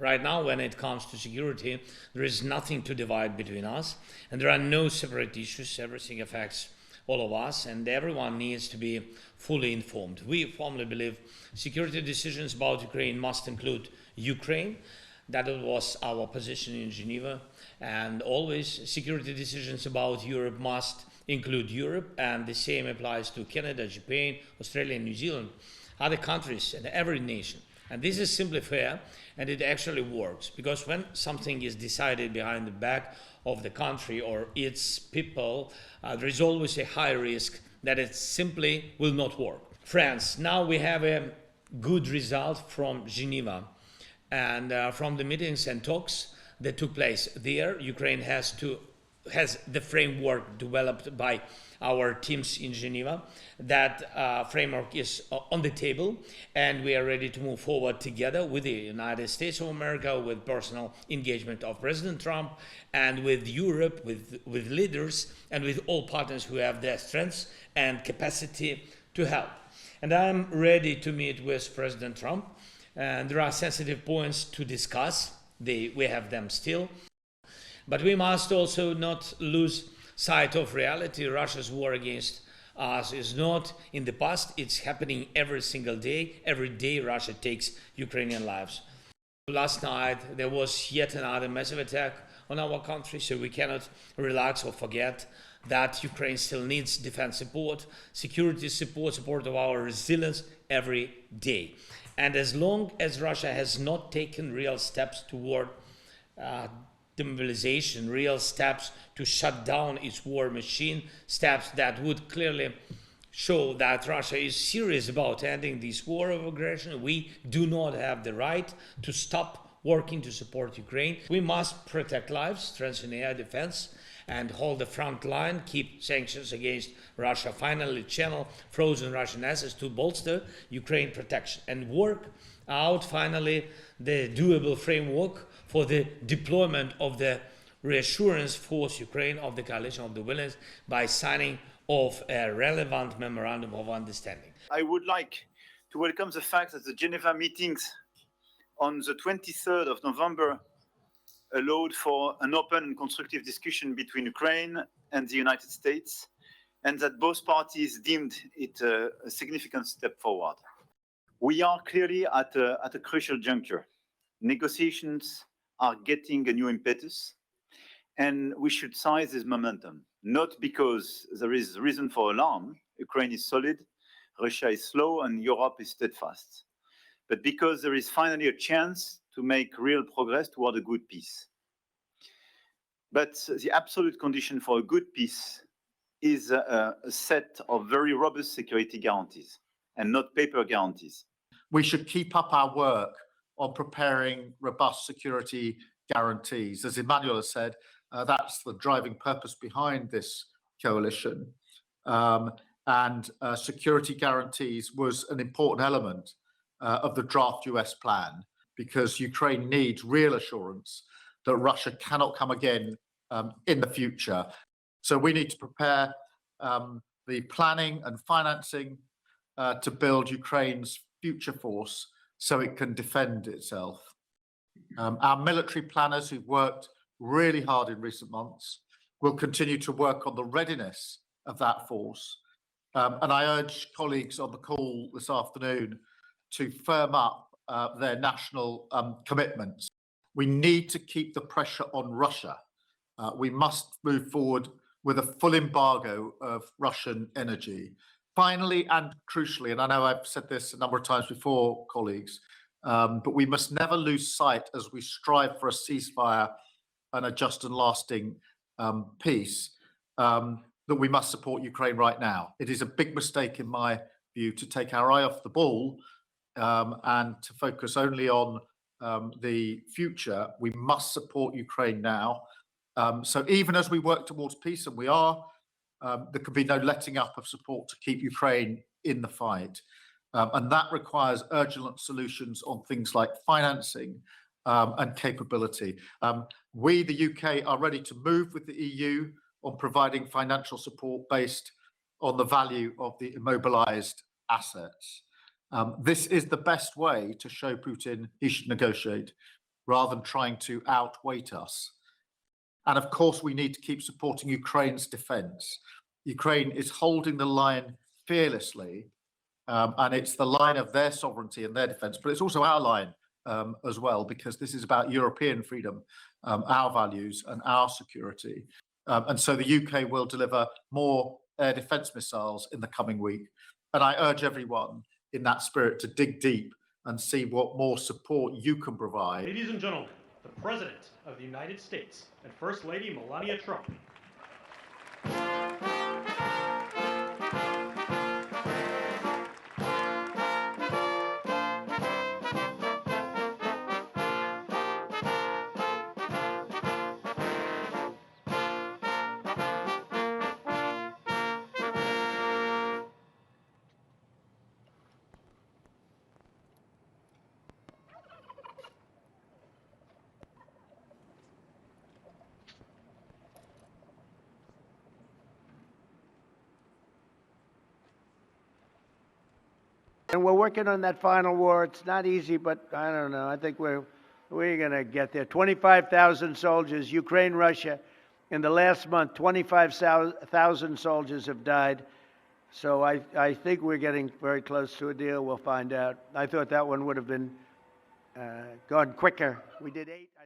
Right now, when it comes to security, there is nothing to divide between us, and there are no separate issues. Everything affects all of us, and everyone needs to be fully informed. We firmly believe security decisions about Ukraine must include Ukraine. That was our position in Geneva, and always security decisions about Europe must include Europe, and the same applies to Canada, Japan, Australia, New Zealand, other countries, and every nation. And this is simply fair, and it actually works, because when something is decided behind the back of the country or its people, there is always a high risk that it simply will not work. Friends, now we have a good result from Geneva, and from the meetings and talks that took place there, Ukraine has the framework developed by our teams in Geneva. That framework is on the table, and we are ready to move forward together with the United States of America, with personal engagement of President Trump, and with Europe, with leaders, and with all partners who have their strengths and capacity to help. And I'm ready to meet with President Trump, and there are sensitive points to discuss. We have them still. But we must also not lose sight of reality. Russia's war against us is not in the past. It's happening every single day. Every day Russia takes Ukrainian lives. Last night there was yet another massive attack on our country, so we cannot relax or forget that Ukraine still needs defense support, security support, support of our resilience every day. And as long as Russia has not taken real steps toward demobilization, real steps to shut down its war machine, steps that would clearly show that Russia is serious about ending this war of aggression, we do not have the right to stop working to support Ukraine. We must protect lives, strengthen air defense, and hold the front line, keep sanctions against Russia, finally channel frozen Russian assets to bolster Ukraine protection, and work out finally the doable framework for the deployment of the reassurance force Ukraine of the coalition of the willing by signing of a relevant memorandum of understanding. I would like to welcome the fact that the Geneva meetings on the 23rd of November allowed for an open and constructive discussion between Ukraine and the United States, and that both parties deemed it a significant step forward. We are clearly at a crucial juncture. Negotiations are getting a new impetus, and we should seize this momentum, not because there is reason for alarm. Ukraine is solid, Russia is slow, and Europe is steadfast, but because there is finally a chance to make real progress toward a good peace. But the absolute condition for a good peace is a set of very robust security guarantees and not paper guarantees. We should keep up our work on preparing robust security guarantees. As Emmanuel has said, that's the driving purpose behind this coalition. Security guarantees was an important element of the draft US plan, because Ukraine needs real assurance that Russia cannot come again in the future. So we need to prepare the planning and financing to build Ukraine's future force so it can defend itself. Our military planners, who've worked really hard in recent months, will continue to work on the readiness of that force. And I urge colleagues on the call this afternoon to firm up their national commitments. We need to keep the pressure on Russia. We must move forward with a full embargo of Russian energy. Finally, and crucially, and I know I've said this a number of times before, colleagues, but we must never lose sight as we strive for a ceasefire and a just and lasting peace, that we must support Ukraine right now. It is a big mistake, in my view, to take our eye off the ball and to focus only on the future. We must support Ukraine now. So even as we work towards peace, and we are, there can be no letting up of support to keep Ukraine in the fight. And that requires urgent solutions on things like financing and capability. We, the UK, are ready to move with the EU on providing financial support based on the value of the immobilized assets. This is the best way to show Putin he should negotiate. rather than trying to outweight us. And of course, we need to keep supporting Ukraine's defense. Ukraine is holding the line fearlessly, and it's the line of their sovereignty and their defense, but it's also our line as well, because this is about European freedom, our values and our security. And so the UK will deliver more air defense missiles in the coming week. And I urge everyone in that spirit to dig deep and see what more support you can provide. Ladies and gentlemen, the President of the United States and First Lady Melania Trump. And we're working on that final war. It's not easy, but I don't know. I think we're going to get there. 25,000 soldiers, Ukraine, Russia. In the last month, 25,000 soldiers have died. So I think we're getting very close to a deal. We'll find out. I thought that one would have been gone quicker. We did 8.